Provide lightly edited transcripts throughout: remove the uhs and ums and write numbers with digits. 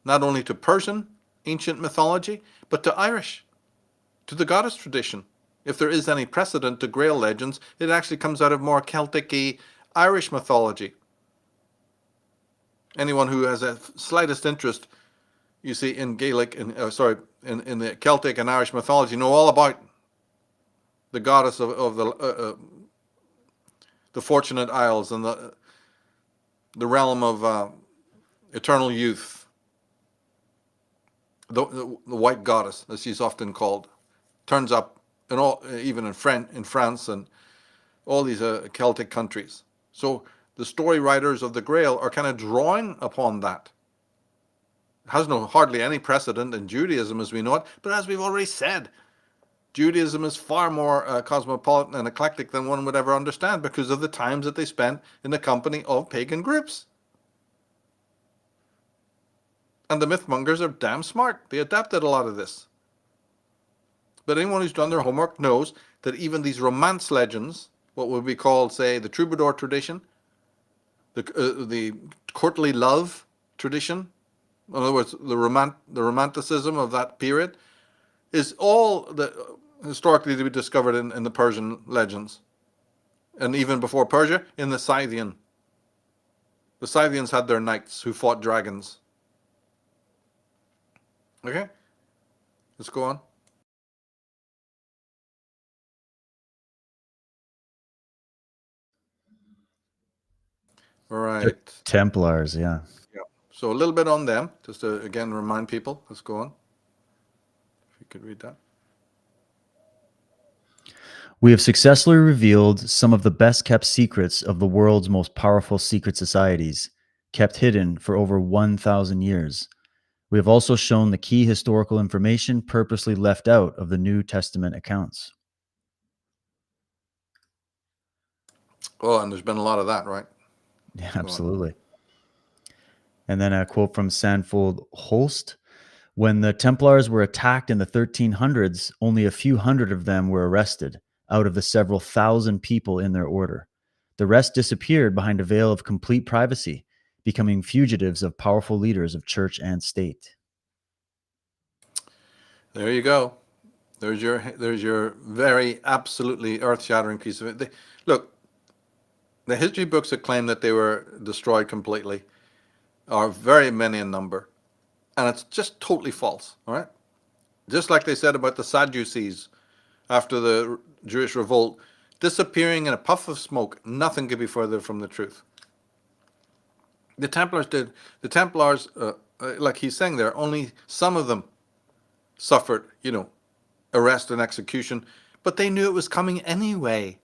not only to Persian ancient mythology, but to Irish, to the goddess tradition. If there is any precedent to Grail legends, it actually comes out of more Celtic-y Irish mythology. Anyone who has a slightest interest, you see, in Gaelic, in the Celtic and Irish mythology, know all about the goddess of the Fortunate Isles and the realm of eternal youth, the white goddess, as she's often called, turns up in all, even in France and all these Celtic countries. So the story writers of the Grail are kind of drawing upon that. It has hardly any precedent in Judaism as we know it, but as we've already said, Judaism is far more cosmopolitan and eclectic than one would ever understand because of the times that they spent in the company of pagan groups. And the mythmongers are damn smart. They adapted a lot of this. But anyone who's done their homework knows that even these romance legends, what would be called, say, the troubadour tradition, the courtly love tradition, in other words, the romanticism of that period, is all historically to be discovered in the Persian legends. And even before Persia, in the Scythian. The Scythians had their knights who fought dragons. Okay? Let's go on. All right. Templars, yeah. Yeah. So a little bit on them, just to again remind people. Let's go on. If you could read that. We have successfully revealed some of the best kept secrets of the world's most powerful secret societies, kept hidden for over 1,000 years. We have also shown the key historical information purposely left out of the New Testament accounts. Oh, and there's been a lot of that, right? Yeah, absolutely. And then a quote from Sanfold Holst. When the Templars were attacked in the 1300s, only a few hundred of them were arrested out of the several thousand people in their order. The rest disappeared behind a veil of complete privacy, becoming fugitives of powerful leaders of church and state. There you go. There's your very absolutely earth-shattering piece of it. Look, the history books that claim that they were destroyed completely are very many in number, and it's just totally false. All right, just like they said about the Sadducees after the Jewish revolt, disappearing in a puff of smoke. Nothing could be further from the truth. The Templars did. The Templars, like he's saying there, only some of them suffered, arrest and execution, but they knew it was coming anyway.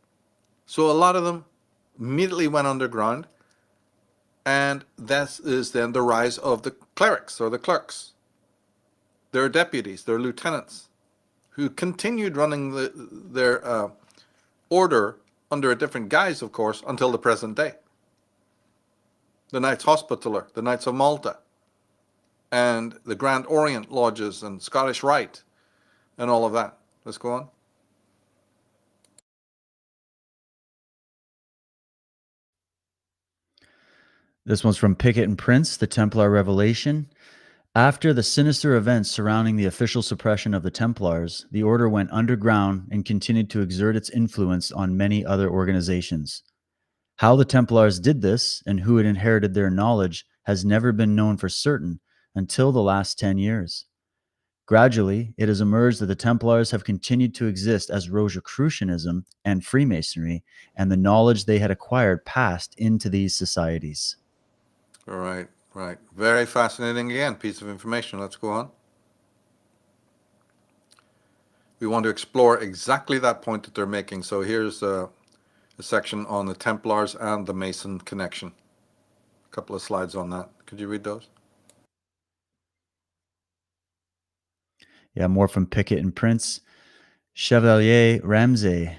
So a lot of them immediately went underground, and that is then the rise of the clerics or the clerks. Their deputies, their lieutenants, who continued running their order under a different guise, of course, until the present day. The Knights Hospitaller, the Knights of Malta, and the Grand Orient Lodges and Scottish Rite, and all of that. Let's go on. This one's from Pickett and Prince, The Templar Revelation. After the sinister events surrounding the official suppression of the Templars, the order went underground and continued to exert its influence on many other organizations. How the Templars did this and who had inherited their knowledge has never been known for certain until the last 10 years. Gradually, it has emerged that the Templars have continued to exist as Rosicrucianism and Freemasonry, and the knowledge they had acquired passed into these societies. Right. Very fascinating, again, piece of information. Let's go on. We want to explore exactly that point that they're making. So here's a section on the Templars and the Mason connection. A couple of slides on that. Could you read those? Yeah, more from Pickett and Prince. Chevalier Ramsay.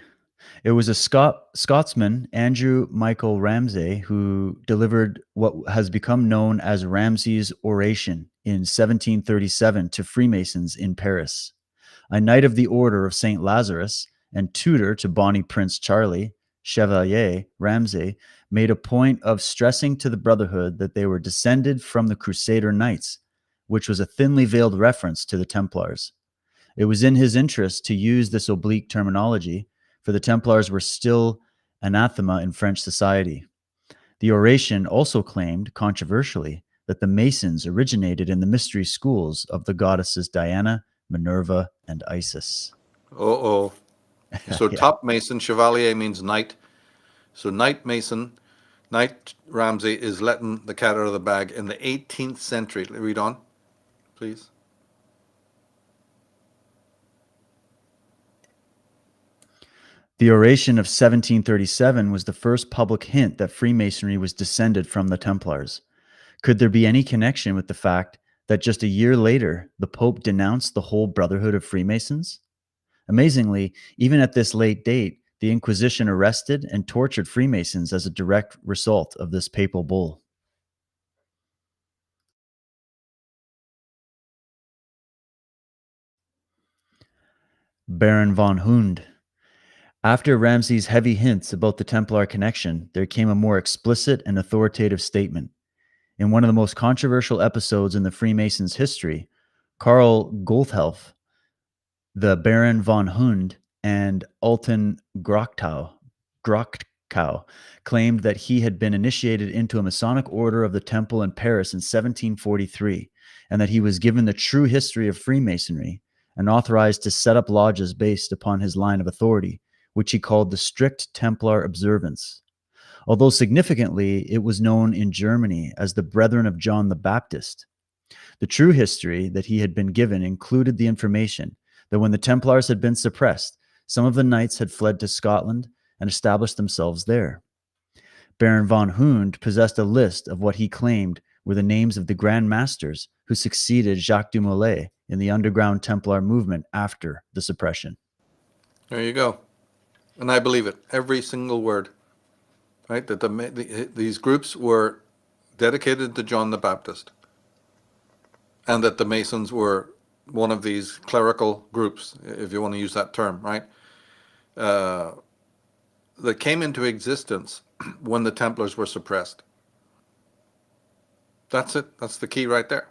It was a Scotsman, Andrew Michael Ramsay, who delivered what has become known as Ramsay's Oration in 1737 to Freemasons in Paris. A Knight of the Order of St. Lazarus and tutor to Bonnie Prince Charlie, Chevalier Ramsay made a point of stressing to the Brotherhood that they were descended from the Crusader Knights, which was a thinly veiled reference to the Templars. It was in his interest to use this oblique terminology, for the Templars were still anathema in French society. The oration also claimed, controversially, that the Masons originated in the mystery schools of the goddesses Diana, Minerva, and Isis. Oh. So Yeah. top Mason, Chevalier means knight. So Knight Mason, Knight Ramsay is letting the cat out of the bag in the 18th century. Read on, please. The oration of 1737 was the first public hint that Freemasonry was descended from the Templars. Could there be any connection with the fact that just a year later, the Pope denounced the whole Brotherhood of Freemasons? Amazingly, even at this late date, the Inquisition arrested and tortured Freemasons as a direct result of this papal bull. Baron von Hund. After Ramsay's heavy hints about the Templar connection, there came a more explicit and authoritative statement. In one of the most controversial episodes in the Freemasons' history, Karl Goldhelf, the Baron von Hund, and Alten Grochkow claimed that he had been initiated into a Masonic order of the Temple in Paris in 1743, and that he was given the true history of Freemasonry and authorized to set up lodges based upon his line of authority, which he called the strict Templar observance. Although significantly, it was known in Germany as the Brethren of John the Baptist. The true history that he had been given included the information that when the Templars had been suppressed, some of the knights had fled to Scotland and established themselves there. Baron von Hund possessed a list of what he claimed were the names of the Grand Masters who succeeded Jacques du Molay in the underground Templar movement after the suppression. There you go. And I believe it, every single word. Right? That these groups were dedicated to John the Baptist, and that the Masons were one of these clerical groups, if you want to use that term, right? That came into existence when the Templars were suppressed. That's it. That's the key right there.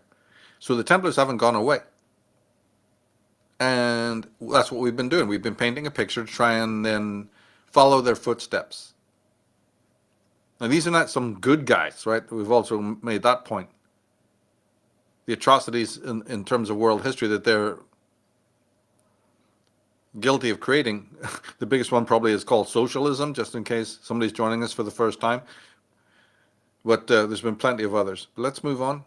So the Templars haven't gone away. And that's what we've been doing. We've been painting a picture to try and then follow their footsteps. Now, these are not some good guys, right? We've also made that point. The atrocities in terms of world history that they're guilty of creating, the biggest one probably is called socialism, just in case somebody's joining us for the first time. But there's been plenty of others. But let's move on.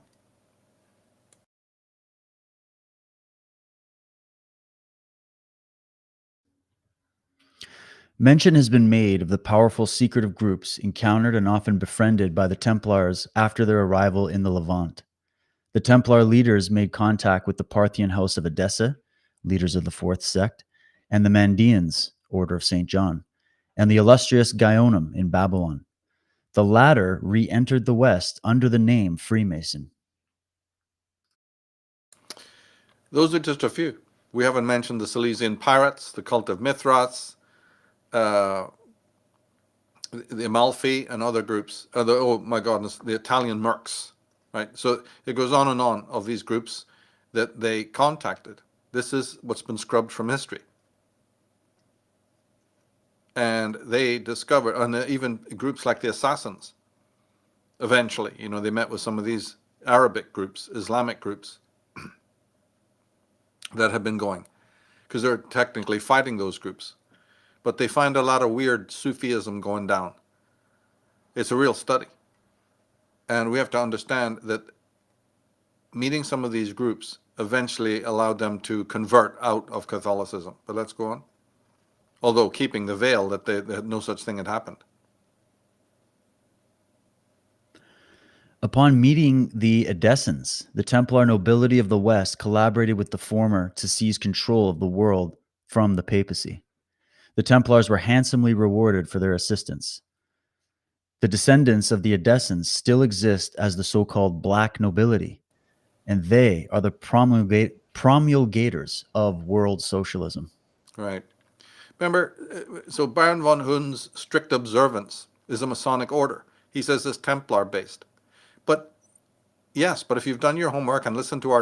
Mention has been made of the powerful secretive groups encountered and often befriended by the Templars after their arrival in the Levant. The Templar leaders made contact with the Parthian House of Edessa, leaders of the Fourth Sect, and the Mandeans, Order of St. John, and the illustrious Gaionium in Babylon. The latter re-entered the West under the name Freemason. Those are just a few. We haven't mentioned the Silesian Pirates, the Cult of Mithras, the Amalfi, and other groups. Oh my goodness, the Italian Mercs, right? So it goes on and on of these groups that they contacted. This is what's been scrubbed from history. And they discovered, and even groups like the Assassins, eventually, they met with some of these Arabic groups, Islamic groups that have been going, because they're technically fighting those groups. But they find a lot of weird Sufism going down. It's a real study. And we have to understand that meeting some of these groups eventually allowed them to convert out of Catholicism. But let's go on. Although keeping the veil that no such thing had happened. Upon meeting the Edessans, the Templar nobility of the West collaborated with the former to seize control of the world from the papacy. The Templars were handsomely rewarded for their assistance. The descendants of the Edessans still exist as the so-called black nobility, and they are the promulgators of world socialism. Right. Remember, so Baron von Hund's strict observance is a Masonic order. He says it's Templar based. But yes, but if you've done your homework and listened to our